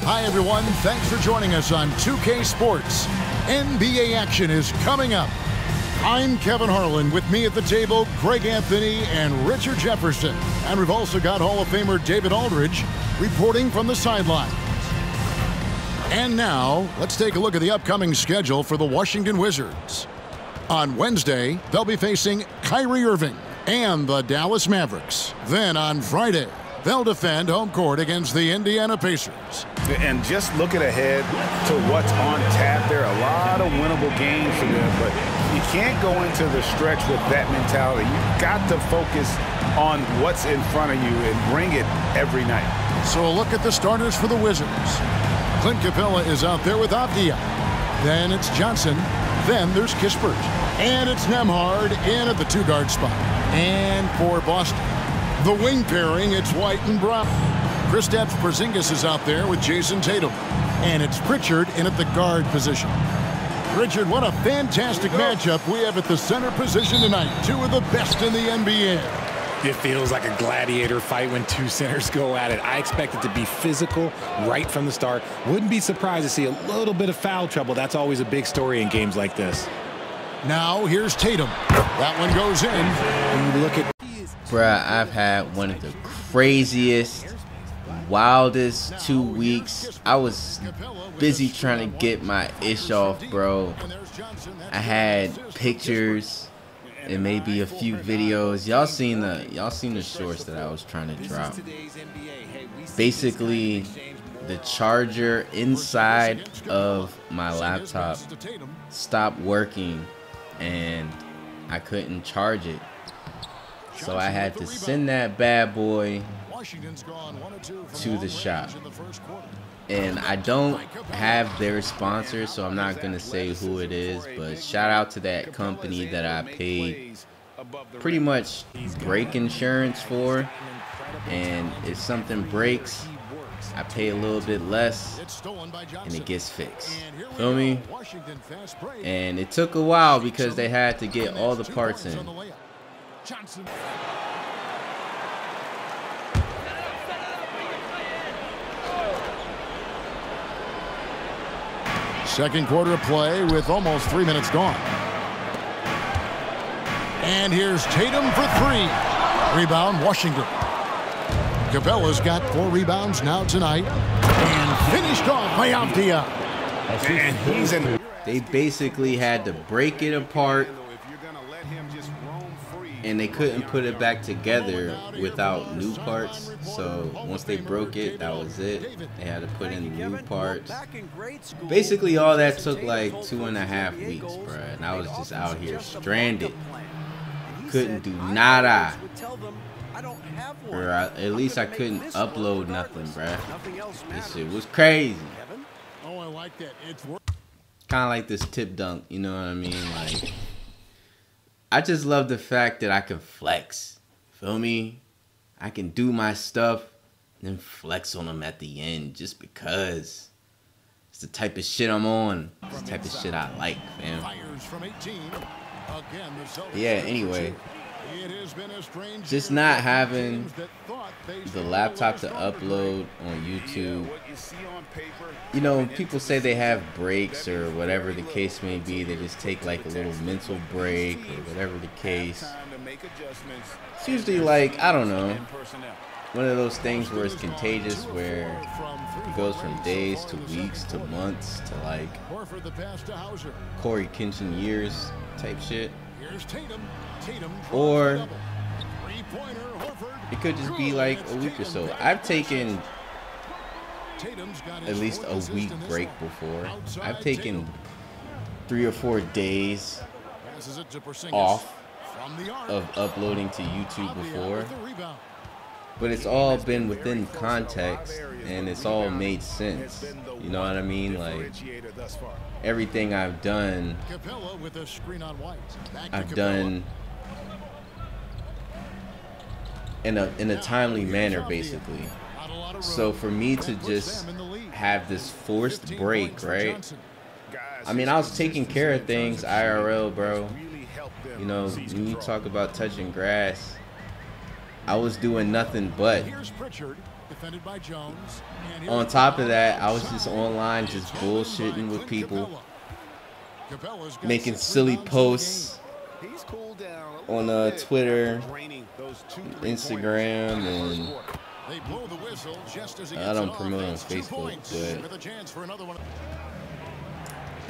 Hi, everyone. Thanks for joining us on 2K Sports. NBA action is coming up. I'm Kevin Harlan. With me at the table, Greg Anthony and Richard Jefferson. And we've also got Hall of Famer David Aldridge reporting from the sideline. And now, let's take a look at the upcoming schedule for the Washington Wizards. On Wednesday, they'll be facing Kyrie Irving and the Dallas Mavericks. Then on Friday, they'll defend home court against the Indiana Pacers. And just looking ahead to what's on tap, there are a lot of winnable games for them, but you can't go into the stretch with that mentality. You've got to focus on what's in front of you and bring it every night. So a look at the starters for the Wizards. Clint Capella is out there with Avdia. Then it's Johnson. Then there's Kispert. And it's Nembhard in at the two-guard spot. And for Boston, the wing pairing, it's White and Brown. Kristaps Porzingis is out there with Jason Tatum. And it's Pritchard in at the guard position. Richard, what a fantastic matchup we have at the center position tonight. Two of the best in the NBA. It feels like a gladiator fight when two centers go at it. I expect it to be physical right from the start. Wouldn't be surprised to see a little bit of foul trouble. That's always a big story in games like this. Now here's Tatum. That one goes in. When you look at Bruh, I've had one of the craziest, wildest 2 weeks. I was busy trying to get my ish off, bro. I had pictures and maybe a few videos. Y'all seen the shorts that I was trying to drop. Basically, the charger inside of my laptop stopped working and I couldn't charge it. So I had to send that bad boy to the shop. And I don't have their sponsor, so I'm not going to say who it is. But shout out to that company that I paid pretty much break insurance for. And if something breaks, I pay a little bit less and it gets fixed. Feel me? And it took a while because they had to get all the parts in. Second quarter of play with almost 3 minutes gone. And here's Tatum for three. Rebound, Washington. Capella's got 4 rebounds now tonight. And finished off by Avdia. And he's in. They basically had to break it apart, and they couldn't put it back together without new parts. So once they broke it, that was it. They had to put in new parts. Basically all that took like 2.5 weeks, bruh. And I was just out here stranded. Couldn't do nada. Or at least I couldn't upload nothing, bruh. This shit was crazy. Kind of like this tip dunk, you know what I mean? Like, I just love the fact that I can flex. Feel me? I can do my stuff and then flex on them at the end just because it's the type of shit I'm on. It's the type of shit I like, fam. Yeah, anyway. Just not having the laptop to upload on YouTube. You know, people say they have breaks or whatever the case may be. They just take like a little mental break or whatever the case. It's usually like, I don't know, one of those things where it's contagious, where it goes from days to weeks to months to like Corey Kinshin years type shit. Or it could just be like a week or so. I've taken at least a week break before. I've taken 3 or 4 days off of uploading to YouTube before. But it's all been within context and it's all made sense. You know what I mean? Like, everything I've done in a timely manner, basically. So for me to just have this forced break, right? I mean, I was taking care of things IRL, bro. You know, when you talk about touching grass, I was doing nothing but Defended by Jones. On top of that, I was just online just bullshitting with people, making silly posts on Twitter, Instagram, and I don't promote on Facebook,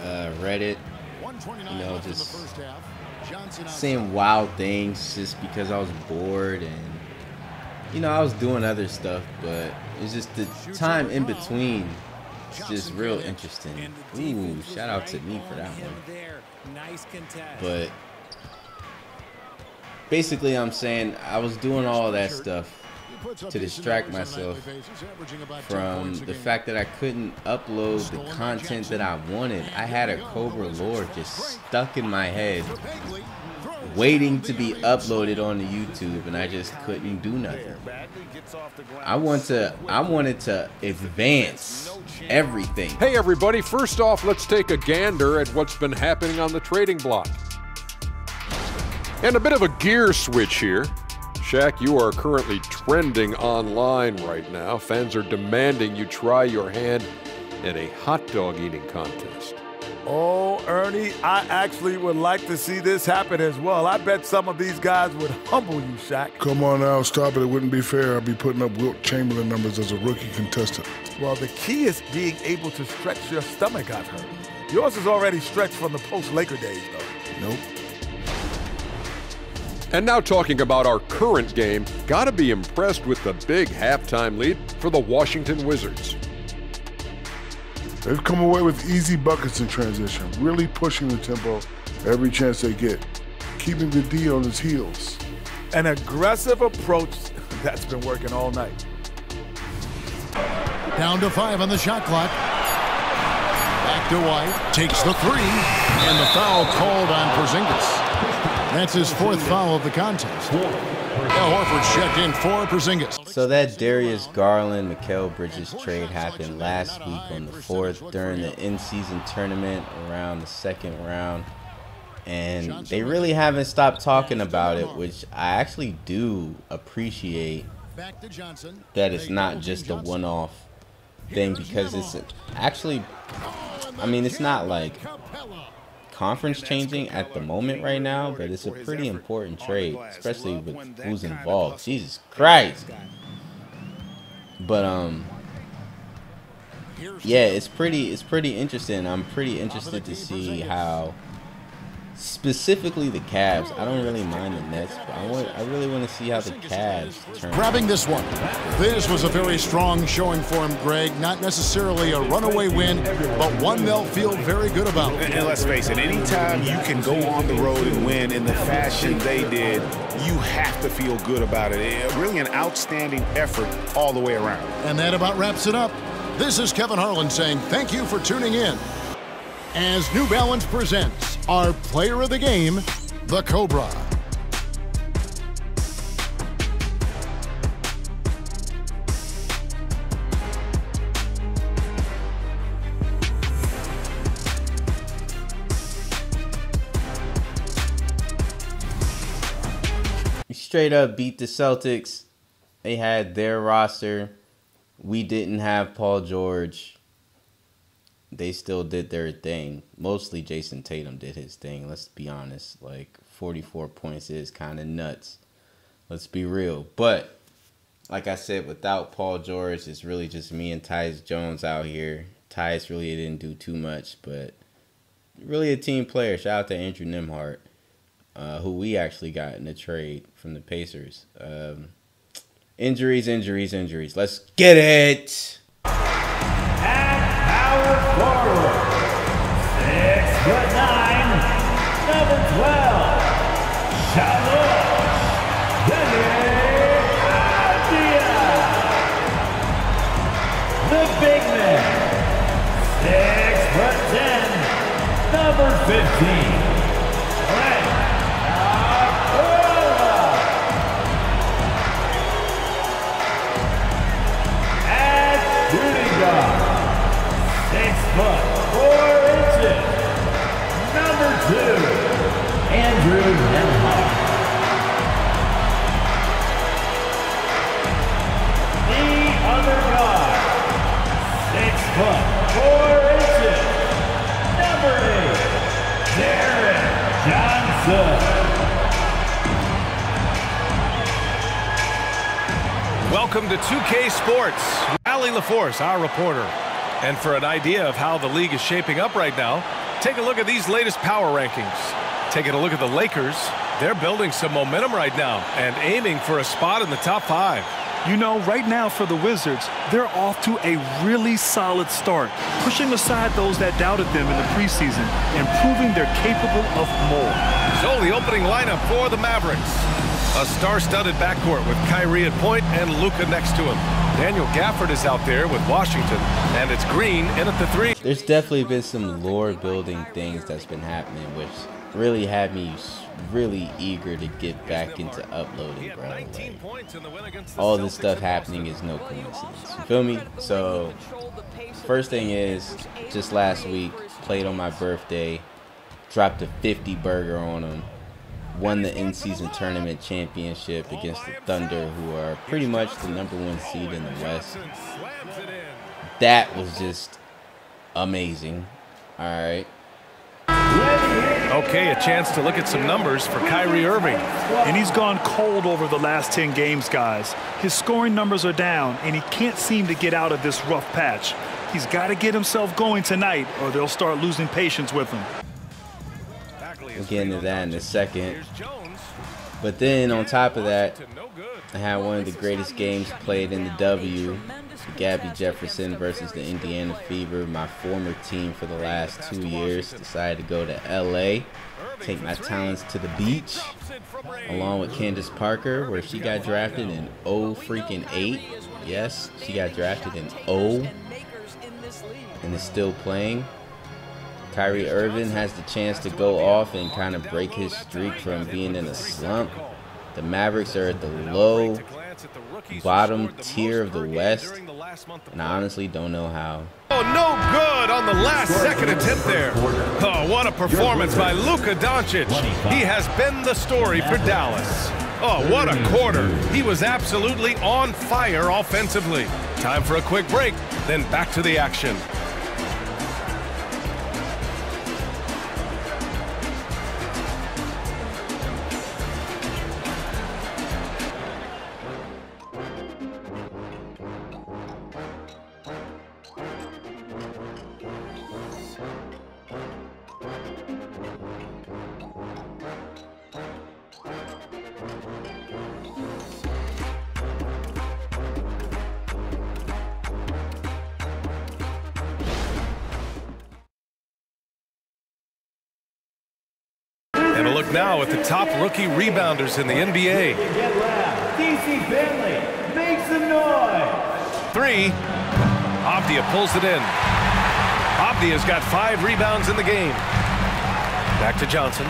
but Reddit, you know, just saying wild things just because I was bored, and you know, I was doing other stuff, but it's just the time in between. It's just real interesting. Ooh, shout out to me for that one. But basically, I'm saying I was doing all that stuff to distract myself from the fact that I couldn't upload the content that I wanted. I had a Cobra lore just stuck in my head, waiting to be uploaded onto YouTube, and I just couldn't do nothing. I wanted to advance everything. Hey everybody, first off, let's take a gander at what's been happening on the trading block. And a bit of a gear switch here. Shaq, you are currently trending online right now. Fans are demanding you try your hand in a hot dog eating contest. Oh, Ernie, I actually would like to see this happen as well. I bet some of these guys would humble you, Shaq. Come on now, stop it. It wouldn't be fair. I'd be putting up Wilt Chamberlain numbers as a rookie contestant. Well, the key is being able to stretch your stomach, I've heard. Yours is already stretched from the post-Laker days, though. Nope. And now talking about our current game, gotta be impressed with the big halftime lead for the Washington Wizards. They've come away with easy buckets in transition, really pushing the tempo every chance they get, keeping the D on his heels. An aggressive approach that's been working all night. Down to 5 on the shot clock. Back to White, takes the 3, and the foul called on Porzingis. That's his 4th foul of the contest. Al Horford checked in for Porzingis. So that Darius Garland, Mikal Bridges trade happened last week on the 4th during the in-season tournament around the 2nd round. And they really haven't stopped talking about it, which I actually do appreciate that it's not just a one-off thing, because it's actually, I mean, it's not like conference changing at the moment right now, but it's a pretty important trade, especially with who's involved. Jesus Christ. But yeah, it's pretty interesting. I'm pretty interested to see how, specifically the Cavs. I don't really mind the Nets, but I really want to see how the Cavs turn. Grabbing this one. This was a very strong showing for him, Greg. Not necessarily a runaway win, but one they'll feel very good about. And let's face it, anytime you can go on the road and win in the fashion they did, you have to feel good about it. Really an outstanding effort all the way around. And that about wraps it up. This is Kevin Harlan saying thank you for tuning in as New Balance presents our player of the game, the Cobra. Straight up beat the Celtics. They had their roster. We didn't have Paul George. They still did their thing. Mostly Jason Tatum did his thing. Let's be honest. Like, 44 points is kind of nuts. Let's be real. But, like I said, without Paul George, it's really just me and Tyus Jones out here. Tyus really didn't do too much, but really a team player. Shout out to Andrew Nembhard, who we actually got in the trade from the Pacers. Injuries. Let's get it! Forward, 6'9", number 12, Charlotte the big man, 6'10", number 15, at shooting guard, 6'4", number 2, Andrew Nembhard. The Welcome to 2K Sports. Allie LaForce, our reporter. And for an idea of how the league is shaping up right now, take a look at these latest power rankings. Taking a look at the Lakers, they're building some momentum right now and aiming for a spot in the top 5. You know, right now for the Wizards, they're off to a really solid start, pushing aside those that doubted them in the preseason and proving they're capable of more. So the opening lineup for the Mavericks. A star-studded backcourt with Kyrie at point and Luka next to him. Daniel Gafford is out there with Washington, and it's Green in at the 3. There's definitely been some lore-building things that's been happening, which really had me really eager to get back into uploading, bro. Like, all this stuff happening is no coincidence. You feel me? So, first thing is, just last week, played on my birthday, dropped a 50 burger on them, won the in-season tournament championship against the Thunder, who are pretty much the #1 seed in the West. That was just amazing. All right. Okay, a chance to look at some numbers for Kyrie Irving. And he's gone cold over the last 10 games, guys. His scoring numbers are down, and he can't seem to get out of this rough patch. He's got to get himself going tonight, or they'll start losing patience with him. We'll get into that in a second. But then, on top of that, I had one of the greatest games played in the W. Gabby Jefferson versus the Indiana Fever, my former team for the last 2 years. Decided to go to LA, take my talents to the beach, along with Candace Parker, where she got drafted in 0-8. Yes, she got drafted in 0 and is still playing. Kyrie Irving has the chance to go off and kind of break his streak from being in a slump. The Mavericks are at the low bottom tier of the West, and I honestly don't know how. Oh, no good on the last second attempt there. Oh, what a performance by Luka Doncic. He has been the story for Dallas. Oh, what a quarter. He was absolutely on fire offensively. Time for a quick break, then back to the action. And a look now at the top rookie rebounders in the NBA. DC Finley, make some noise. 3. Avdia pulls it in. Avdia's got 5 rebounds in the game. Back to Johnson.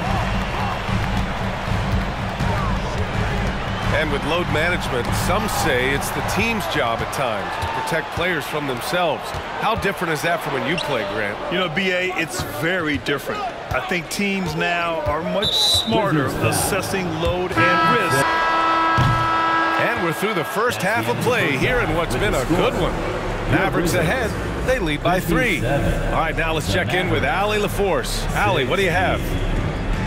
And with load management, some say it's the team's job at times to protect players from themselves. How different is that from when you play, Grant? You know, BA, it's very different. I think teams now are much smarter assessing load and risk. And we're through the first half of play here in what's been a good one. Mavericks ahead. They lead by 3. All right, now let's check in with Allie LaForce. Allie, what do you have?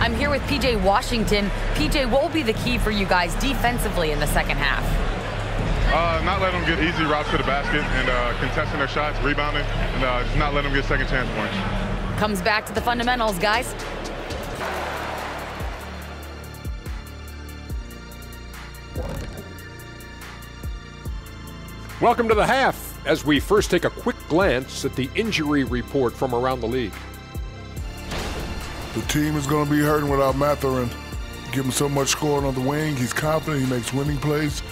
I'm here with PJ Washington. PJ, what will be the key for you guys defensively in the second half? Not letting them get easy routes to the basket and contesting their shots, rebounding, and just not letting them get second chance points. Comes back to the fundamentals, guys. Welcome to the half, as we first take a quick glance at the injury report from around the league. The team is going to be hurting without Mathurin. Give him so much scoring on the wing. He's confident. He makes winning plays.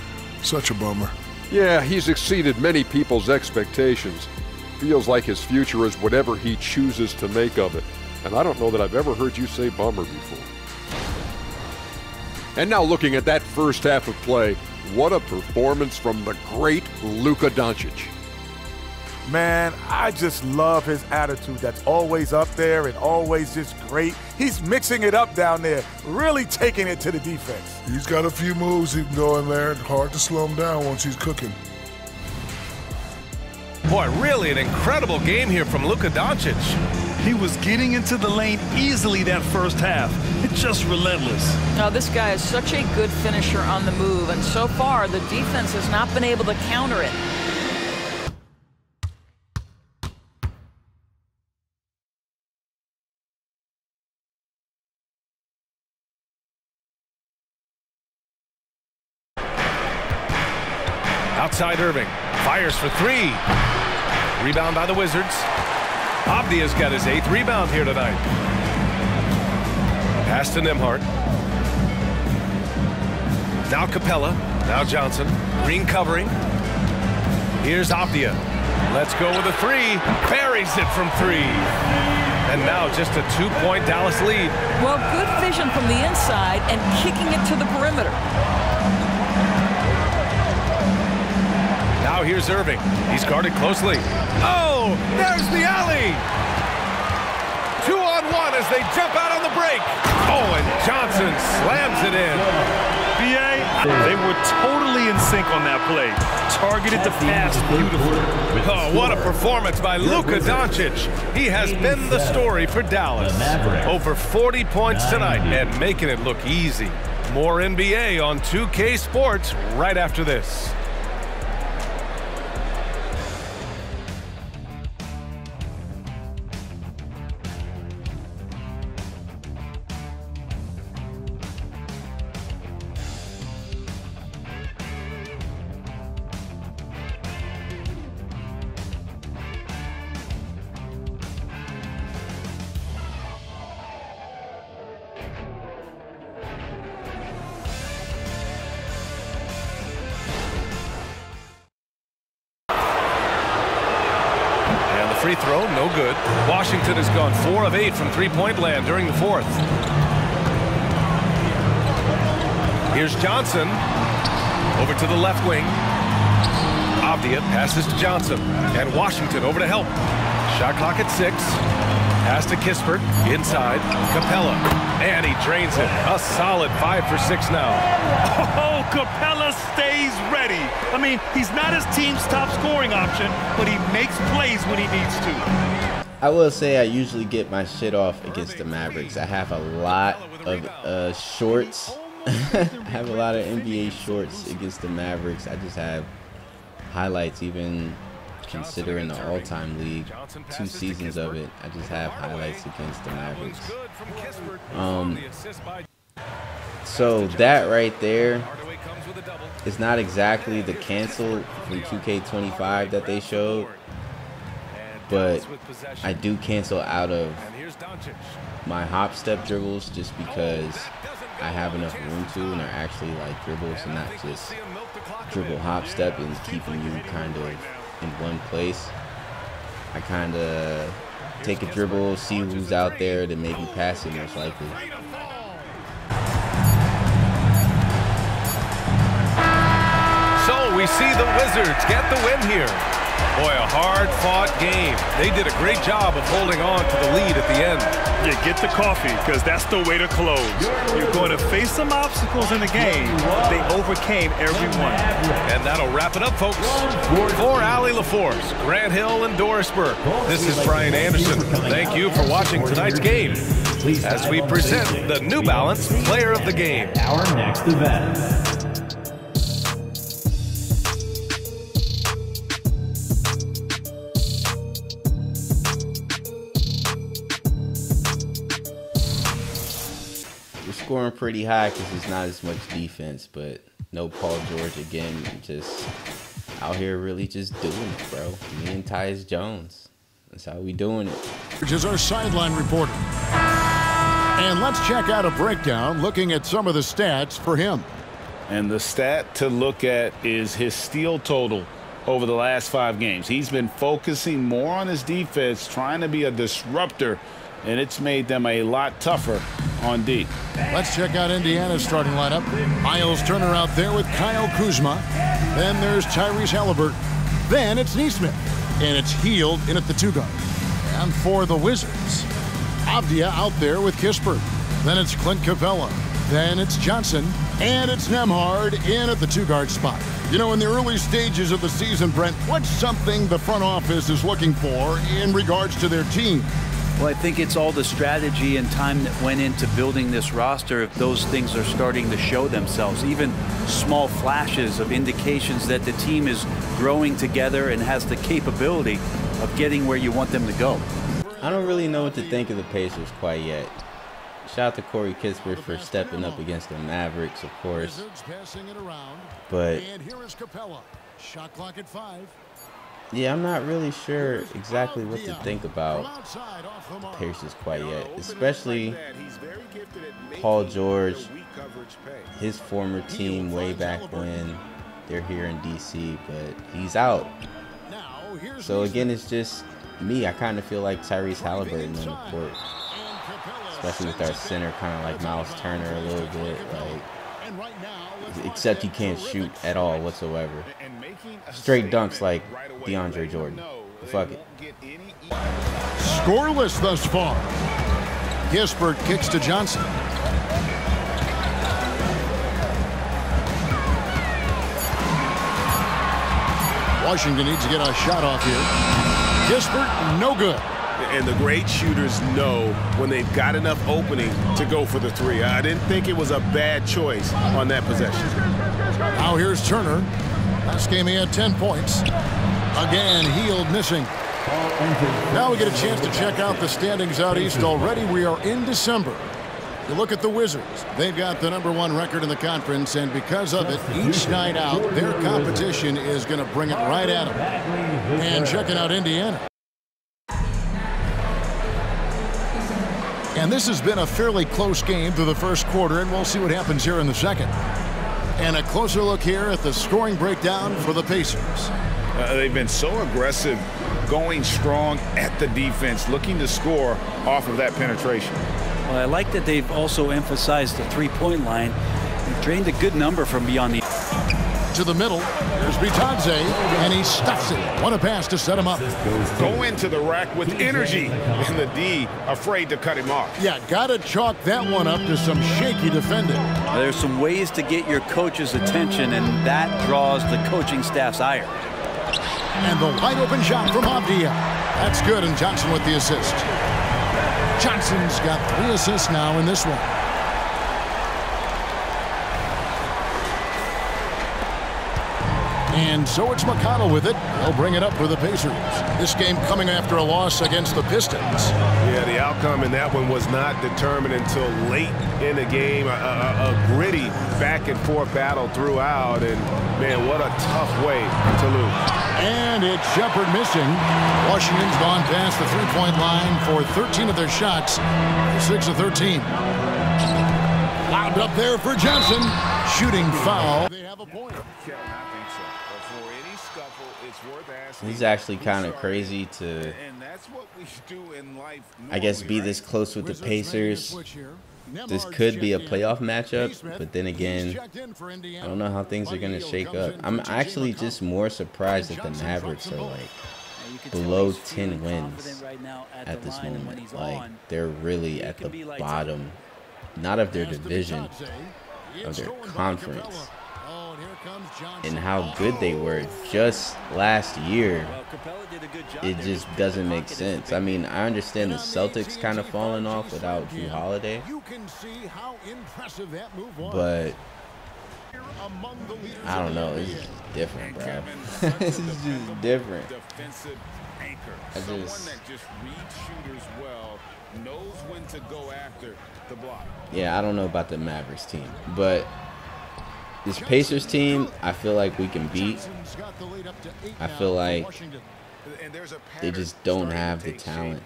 Such a bummer. Yeah, he's exceeded many people's expectations. Feels like his future is whatever he chooses to make of it. And I don't know that I've ever heard you say bummer before. And now looking at that first half of play, what a performance from the great Luka Doncic. Man, I just love his attitude. That's always up there and always just great. He's mixing it up down there, really taking it to the defense. He's got a few moves he can go in there. Hard to slow him down once he's cooking. Boy, really an incredible game here from Luka Doncic. He was getting into the lane easily that first half. It's just relentless. Now, this guy is such a good finisher on the move, and so far the defense has not been able to counter it. Outside Irving. Fires for three. Rebound by the Wizards. Abdia's got his 8th rebound here tonight. Pass to Nembhard. Now Capella. Now Johnson. Green covering. Here's Abdia. Let's go with a three. Buries it from three. And now just a 2-point Dallas lead. Well, good vision from the inside and kicking it to the perimeter. Now here's Irving. He's guarded closely. Oh, there's the alley. 2-on-1 as they jump out on the break. Oh, and Johnson slams it in. BA, they were totally in sync on that play. Targeted the pass beautifully. Oh, what a performance by Luka Doncic. He has been the story for Dallas. Over 40 points tonight and making it look easy. More NBA on 2K Sports right after this. Free throw, no good. Washington has gone 4 of 8 from three-point land during the 4th. Here's Johnson. Over to the left wing. Abdia passes to Johnson. And Washington over to help. Shot clock at 6. Pass to Kispert. Inside. Capella. And he drains it. A solid 5 for 6 now. Oh, Capella stays ready. I mean, he's not his team's top scoring option, but he makes plays when he needs to. I will say I usually get my shit off against the Mavericks. I have a lot of shorts. I have a lot of NBA shorts against the Mavericks. I just have highlights, even considering the all-time league, 2 seasons of it. I just have highlights against the Mavericks. So that right there is not exactly the cancel from 2K25 that they showed, but I do cancel out of my hop step dribbles just because I have enough room to, and they're actually like dribbles and not just dribble hop step and keeping you kind of in one place. I kind of take a dribble, see who's out there, then maybe pass it most likely. So we see the Wizards get the win here. Boy, a hard-fought game. They did a great job of holding on to the lead at the end. Yeah, get the coffee, because that's the way to close. You're going to face some obstacles in the game, but they overcame every one. And that'll wrap it up, folks. For Allie LaForce, Grant Hill, and Doris Burke, this is Brian Anderson. Thank you for watching tonight's game as we present the New Balance Player of the Game. Our next event. Scoring pretty high because it's not as much defense, but no Paul George again. Just out here really just doing it, bro. Me and Tyus Jones. That's how we doing it. Which is our sideline reporter. And let's check out a breakdown looking at some of the stats for him. And the stat to look at is his steal total over the last 5 games. He's been focusing more on his defense, trying to be a disruptor, and it's made them a lot tougher on D. Let's check out Indiana's starting lineup. Miles Turner out there with Kyle Kuzma. Then there's Tyrese Halliburton. Then it's Neesmith. And it's Hield in at the 2 guard. And for the Wizards, Abdia out there with Kispert. Then it's Clint Capella. Then it's Johnson. And it's Nembhard in at the 2 guard spot. You know, in the early stages of the season, Brent, what's something the front office is looking for in regards to their team? Well, I think it's all the strategy and time that went into building this roster. If those things are starting to show themselves, even small flashes of indications that the team is growing together and has the capability of getting where you want them to go. I don't really know what to think of the Pacers quite yet. Shout out to Corey Kispert for stepping up against the Mavericks, of course. But yeah, I'm not really sure exactly what to think about the Pacers quite yet, especially Paul George, his former team way back when. They're here in DC, but he's out. So again, it's just me. I kind of feel like Tyrese Halliburton on the court, especially with our center kind of like Miles Turner a little bit, like, except he can't shoot at all whatsoever. Straight dunks like DeAndre Jordan. Fuck it. Scoreless thus far. Kispert kicks to Johnson. Washington needs to get a shot off here. Kispert, no good. And the great shooters know when they've got enough opening to go for the three. I didn't think it was a bad choice on that possession. Now here's Turner. Last game he had 10 points. Again, Hield missing. Now we get a chance to check out the standings out east already. We are in December. You look at the Wizards. They've got the #1 record in the conference, and because of it, each night out, their competition is going to bring it right at them. And checking out Indiana. And this has been a fairly close game through the first quarter, and we'll see what happens here in the second. And a closer look here at the scoring breakdown for the Pacers. They've been so aggressive, going strong at the defense, looking to score off of that penetration. Well, I like that they've also emphasized the three-point line and drained a good number from beyond the... To the middle, here's Bitadze, and he stuffs it. What a pass to set him up. Go into the rack with energy, and the D afraid to cut him off. Yeah, got to chalk that one up to some shaky defending. There's some ways to get your coach's attention, and that draws the coaching staff's ire. And the wide open shot from Avdia. That's good, and Johnson with the assist. Johnson's got 3 assists now in this one. And so it's McConnell with it. He'll bring it up for the Pacers. This game coming after a loss against the Pistons. Yeah, the outcome in that one was not determined until late in the game. A gritty back-and-forth battle throughout, and, man, what a tough way to lose. And it's Shepard missing. Washington's gone past the three-point line for 13 of their shots. 6 of 13. Lobbed up there for Johnson. Shooting foul. They have a point. He's actually kind of crazy to, I guess, be this close with the Pacers. This could be a playoff matchup, but then again, I don't know how things are going to shake up. I'm actually just more surprised that the Mavericks are like below 10 wins at this moment. Like, they're really at the bottom, not of their division, of their conference. And how good they were just last year, it just doesn't make sense. I mean, I understand the Celtics kind of falling off without Drew Holiday, but I don't know. It's just different, bro. This is just different. Yeah, I don't know about the Mavericks team, but this Pacers team, I feel like we can beat. I feel like they just don't have the talent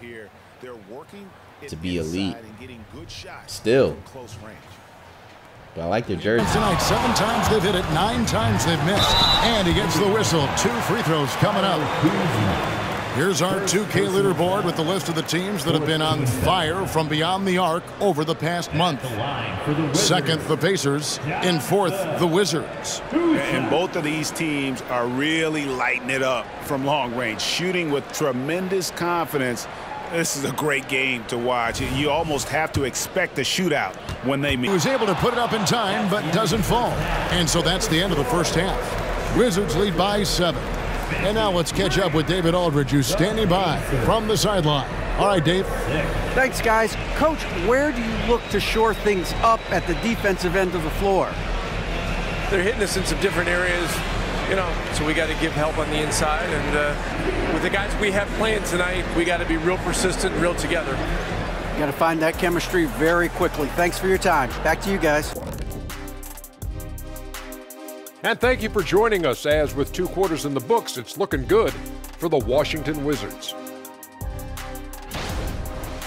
to be elite still. But I like their jersey. Tonight, 7 times they've hit it, 9 times they've missed. And he gets the whistle. 2 free throws coming up. Here's our 2K leaderboard with the list of the teams that have been on fire from beyond the arc over the past month. Second, the Pacers. In 4th, the Wizards. And both of these teams are really lighting it up from long range, shooting with tremendous confidence. This is a great game to watch. You almost have to expect a shootout when they meet. He was able to put it up in time, but doesn't fall. And so that's the end of the first half. Wizards lead by 7. And now let's catch up with David Aldridge, who's standing by from the sideline. All right, Dave. Thanks, guys. Coach, where do you look to shore things up at the defensive end of the floor? They're hitting us in some different areas, you know, so we got to give help on the inside. And with the guys we have playing tonight, we got to be real persistent, real together. Got to find that chemistry very quickly. Thanks for your time. Back to you guys. And thank you for joining us, as with 2 quarters in the books, it's looking good for the Washington Wizards.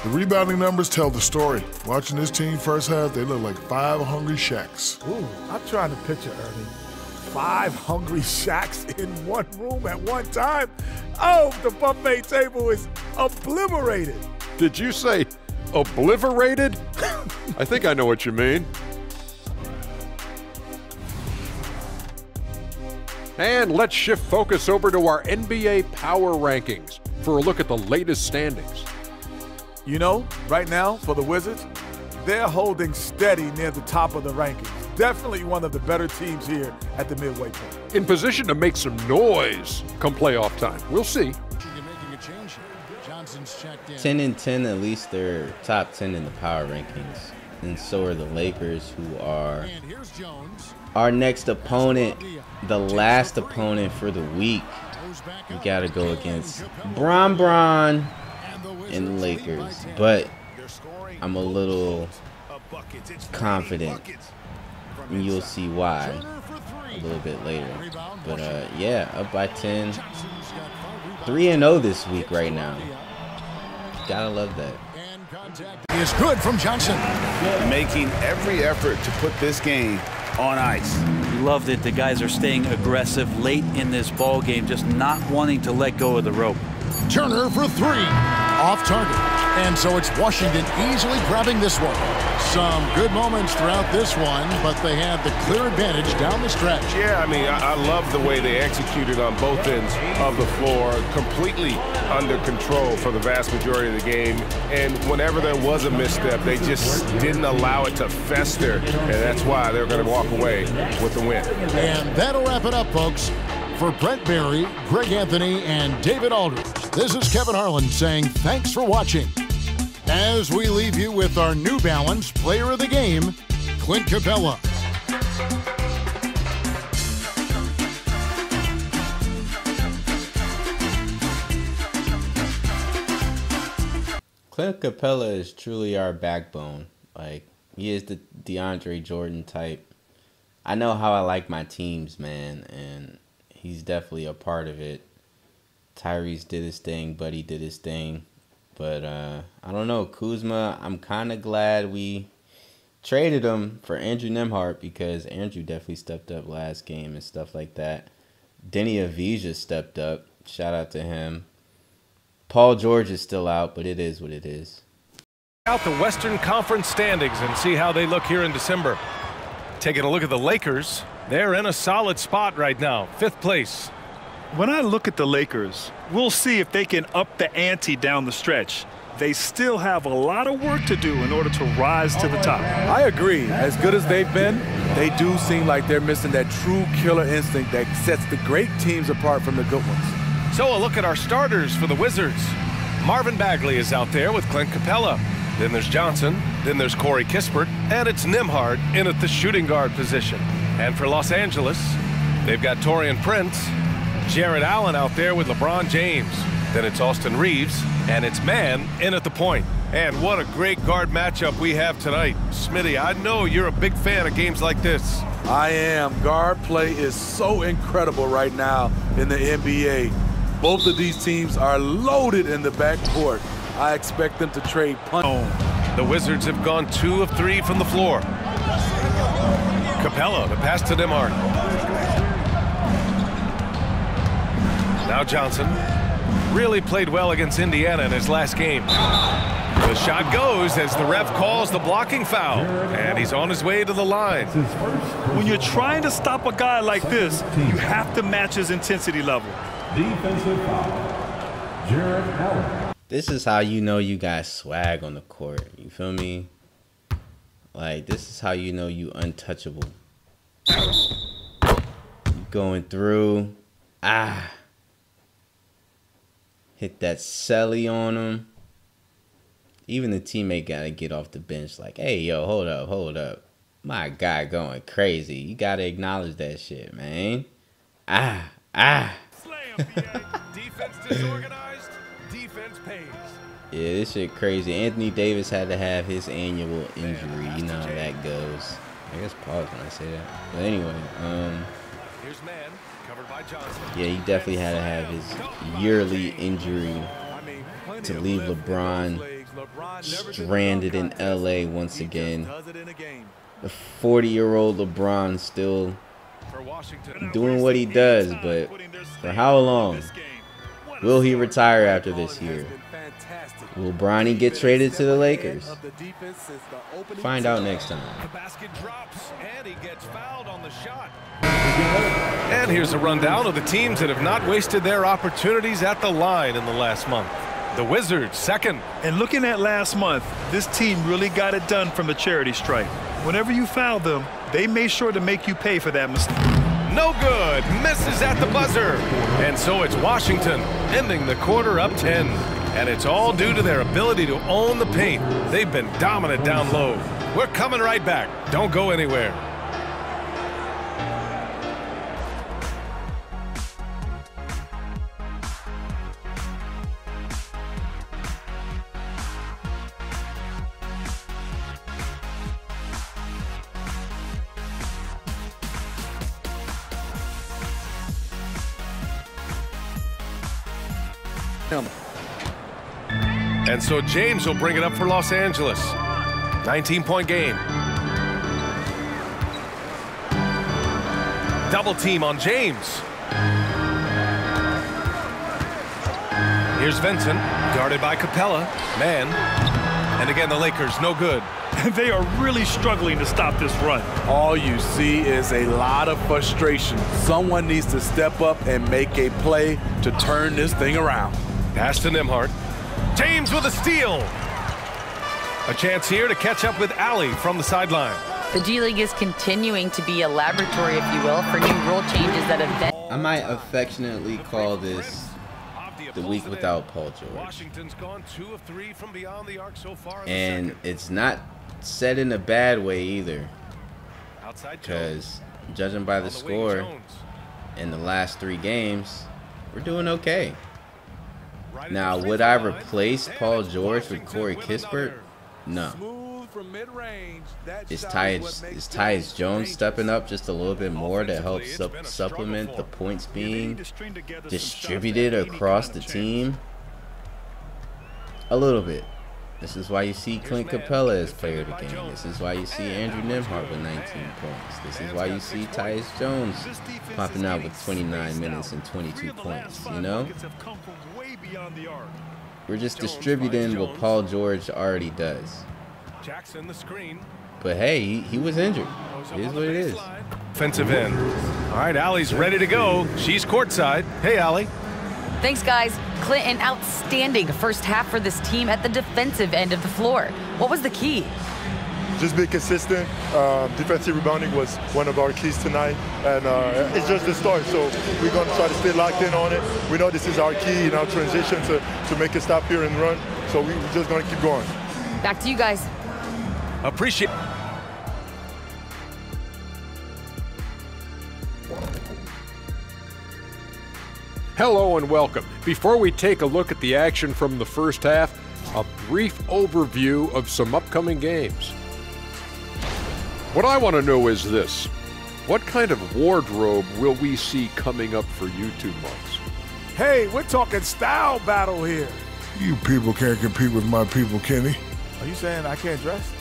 The rebounding numbers tell the story. Watching this team first half, they look like 5 hungry Shaqs. Ooh, I'm trying to picture, Ernie, 5 hungry Shaqs in one room at one time. Oh, the buffet table is obliterated. Did you say obliterated? I think I know what you mean. And let's shift focus over to our NBA Power Rankings for a look at the latest standings. You know, right now, for the Wizards, they're holding steady near the top of the rankings. Definitely one of the better teams here at the midway point. In position to make some noise come playoff time. We'll see. 10-10, at least they're top 10 in the power rankings. And so are the Lakers, who are our next opponent, the last opponent for the week. We got to go against Bron and the Lakers. But I'm a little confident, and you'll see why a little bit later. But yeah, up by 10. 3-0 this week right now. Gotta love that. Is good from Johnson. Making every effort to put this game on ice. Loved it. The guys are staying aggressive late in this ball game, just not wanting to let go of the rope. Turner for 3. Off target. And so it's Washington easily grabbing this one. Some good moments throughout this one, but they had the clear advantage down the stretch. Yeah, I mean, I love the way they executed on both ends of the floor, completely under control for the vast majority of the game. And whenever there was a misstep, they just didn't allow it to fester, and that's why they're going to walk away with the win. And that'll wrap it up, folks. For Brent Barry, Greg Anthony, and David Aldridge, this is Kevin Harlan saying thanks for watching. As we leave you with our New Balance Player of the Game, Clint Capella. Clint Capella is truly our backbone. Like, he is the DeAndre Jordan type. I know how I like my teams, man, and he's definitely a part of it. Tyrese did his thing, Buddy did his thing. But I don't know, Kuzma, I'm kind of glad we traded him for Andrew Nembhard, because Andrew definitely stepped up last game and stuff like that. Denny Avdija stepped up. Shout out to him. Paul George is still out, but it is what it is. Out the Western Conference standings and see how they look here in December. Taking a look at the Lakers, they're in a solid spot right now, 5th place. When I look at the Lakers, we'll see if they can up the ante down the stretch. They still have a lot of work to do in order to rise to the top. I agree. As good as they've been, they do seem like they're missing that true killer instinct that sets the great teams apart from the good ones. So a look at our starters for the Wizards. Marvin Bagley is out there with Clint Capella. Then there's Johnson. Then there's Corey Kispert. And it's Nembhard in at the shooting guard position. And for Los Angeles, they've got Taurean Prince, Jared Allen out there with LeBron James. Then it's Austin Reeves, and it's Mann in at the point. And what a great guard matchup we have tonight. Smitty, I know you're a big fan of games like this. I am. Guard play is so incredible right now in the NBA. Both of these teams are loaded in the backcourt. I expect them to trade punch. The Wizards have gone 2 of 3 from the floor. Capella, the pass to Nembhard. Now Johnson really played well against Indiana in his last game. The shot goes as the ref calls the blocking foul, and he's on his way to the line. When you're trying to stop a guy like this, you have to match his intensity level. Defensive foul. Jared Allen. This is how you know you got swag on the court. You feel me? Like, this is how you know you untouchable. You going through. Hit that celly on him. Even the teammate got to get off the bench like, hey, yo, hold up. My guy going crazy. You got to acknowledge that shit, man. Slam, defense disorganized, defense pays. Yeah, this shit crazy. Anthony Davis had to have his annual injury. You know how that goes. I guess pause when I say that. But anyway, Here's man, covered by Johnson. yeah, he definitely had to have his yearly injury to leave LeBron stranded in LA once again. The 40-year-old LeBron still doing what he does, but for how long? Will he retire after this year? Will Bronny get traded to the Lakers? Find out next time. The basket drops, and he gets fouled on the shot. And here's a rundown of the teams that have not wasted their opportunities at the line in the last month. The Wizards, second. And looking at last month, this team really got it done from the charity stripe. Whenever you fouled them, they made sure to make you pay for that mistake. No good. Misses at the buzzer. And so it's Washington ending the quarter up 10. And it's all due to their ability to own the paint. They've been dominant down low. We're coming right back. Don't go anywhere. And so James will bring it up for Los Angeles. 19-point game. Double team on James. Here's Vincent, guarded by Capella. Man. And again, the Lakers, no good. They are really struggling to stop this run. All you see is a lot of frustration. Someone needs to step up and make a play to turn this thing around. Pass to Nembhard. James with a steal. A chance here to catch up with Allie from the sideline. The G League is continuing to be a laboratory, if you will, for new rule changes that have been. I might affectionately call this the week without Paul George. Washington's gone 2 of 3 from beyond the arc so far. And it's not said in a bad way either. Because judging by the score in the last 3 games, we're doing okay. Now, would I replace Paul George with Corey Kispert? No. Is Tyus Jones stepping up just a little bit more to help supplement the points being distributed across the team? A little bit. This is why you see Clint Capella as player of the game. This is why you see Andrew Nembhard with 19 points. This is why you see Tyus Jones popping out with 29 minutes and 22 points, you know? We're just distributing what Paul George already does. Jackson, the screen. But hey, he was injured. It is what it is. Offensive end. All right, Allie's ready to go. She's courtside. Hey, Allie. Thanks, guys. Clint, an outstanding first half for this team at the defensive end of the floor. What was the key? Just be consistent. Defensive rebounding was one of our keys tonight, and it's just the start. So we're going to try to stay locked in on it. We know this is our key in our transition to make a stop here and run. So we're just going to keep going. Back to you guys. Appreciate. Hello and welcome. Before we take a look at the action from the first half, a brief overview of some upcoming games. What I want to know is this: what kind of wardrobe will we see coming up for you 2 months? Hey, we're talking style battle here. You people can't compete with my people, Kenny. Are you saying I can't dress?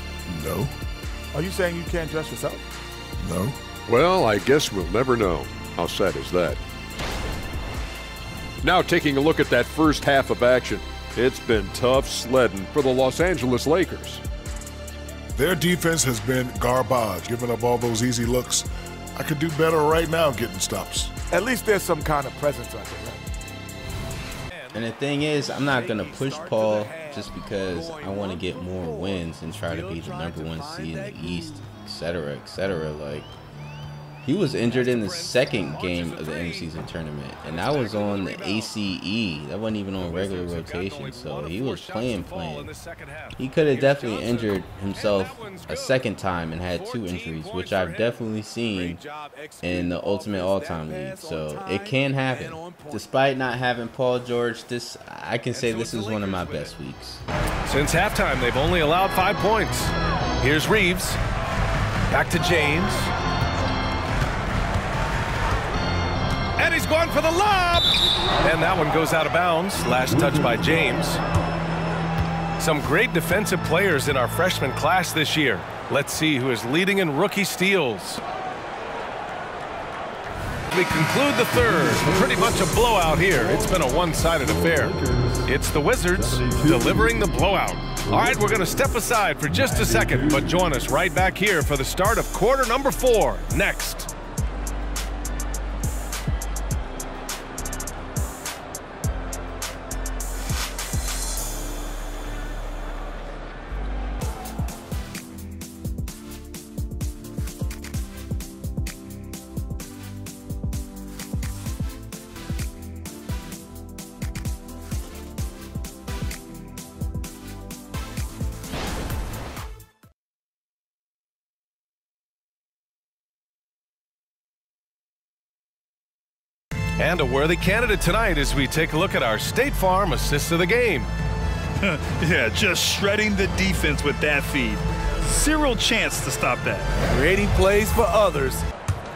No. Are you saying you can't dress yourself? No. Well, I guess we'll never know. How sad is that? Now taking a look at that first half of action, it's been tough sledding for the Los Angeles Lakers. Their defense has been garbage, giving up all those easy looks. I could do better right now getting stops. At least there's some kind of presence out there. And the thing is, I'm not going to push Paul just because I want to get more wins and try to be the #1 seed in the East, etc., etc. Like, He was injured in the second game of the in-season tournament, and that was on the ACE. That wasn't even on regular rotation, so he was playing. He could have definitely injured himself a second time and had 2 injuries, which I've definitely seen in the Ultimate All-Time League. So it can happen. Despite not having Paul George, I can say this is one of my best weeks. Since halftime, they've only allowed 5 points. Here's Reeves. Back to James. And he's going for the lob. And that one goes out of bounds. Last touch by James. Some great defensive players in our freshman class this year. Let's see who is leading in rookie steals. We conclude the third. Pretty much a blowout here. It's been a one-sided affair. It's the Wizards delivering the blowout. All right, we're going to step aside for just a second, but join us right back here for the start of quarter number 4 next. And a worthy candidate tonight as we take a look at our State Farm assist of the game. Yeah, just shredding the defense with that feed. Zero chance to stop that. Creating plays for others.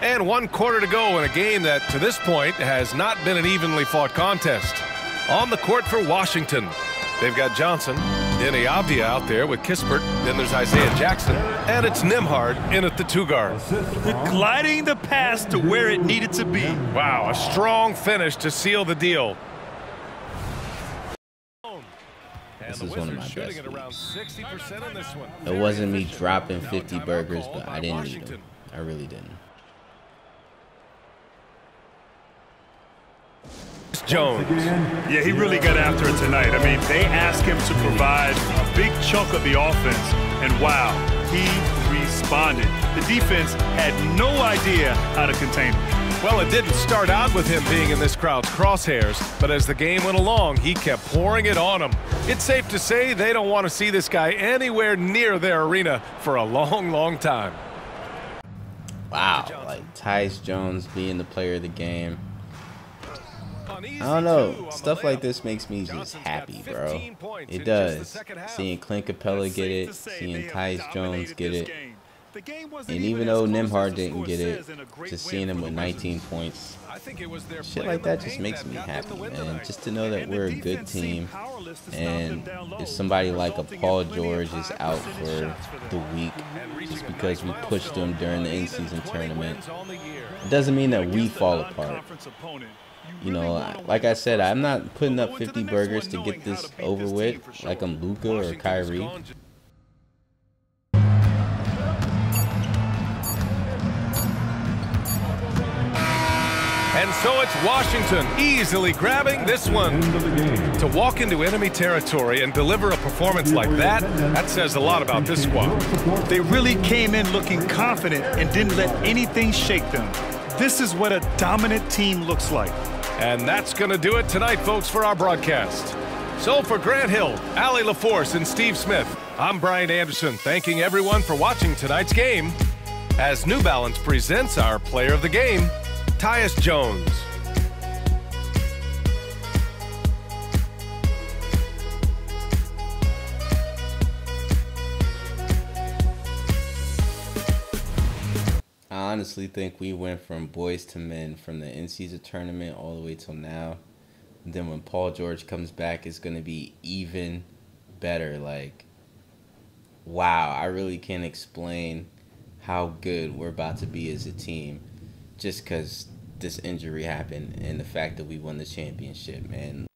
And 1 quarter to go in a game that, to this point, has not been an evenly fought contest. On the court for Washington, they've got Johnson, Denny Avdia out there with Kispert. Then there's Isaiah Jackson, and it's Nembhard in at the 2 guard. Gliding the pass to where it needed to be. Wow, a strong finish to seal the deal. This is one of my best weeks. It wasn't me dropping 50 burgers, but I didn't need them. I really didn't. Jones. Yeah, he really got after it tonight. I mean, they asked him to provide a big chunk of the offense, and wow, he responded. The defense had no idea how to contain him. Well, it didn't start out with him being in this crowd's crosshairs, but as the game went along, he kept pouring it on them. It's safe to say they don't want to see this guy anywhere near their arena for a long, long time. Wow, like Tyus Jones being the player of the game. I don't know. Stuff like this makes me just happy, bro. It does. Seeing Clint Capella get it, seeing Tyus Jones get it. And even though Nembhard didn't get it, just seeing him with 19 points, shit like that just makes me happy, man. Just to know that we're a good team, and if somebody like a Paul George is out for the week just because we pushed them during the in-season tournament, it doesn't mean that we fall apart. You know, like I said, I'm not putting up 50 burgers to get this over with like I'm Luka or Kyrie. And so it's Washington easily grabbing this one. To walk into enemy territory and deliver a performance like that, that says a lot about this squad. They really came in looking confident and didn't let anything shake them. This is what a dominant team looks like. And that's going to do it tonight, folks, for our broadcast. So for Grant Hill, Allie LaForce, and Steve Smith, I'm Brian Anderson, thanking everyone for watching tonight's game as New Balance presents our player of the game, Tyus Jones. I honestly think we went from boys to men from the in-season tournament all the way till now. And then when Paul George comes back, it's going to be even better. Like, wow, I really can't explain how good we're about to be as a team just because this injury happened and the fact that we won the championship, man.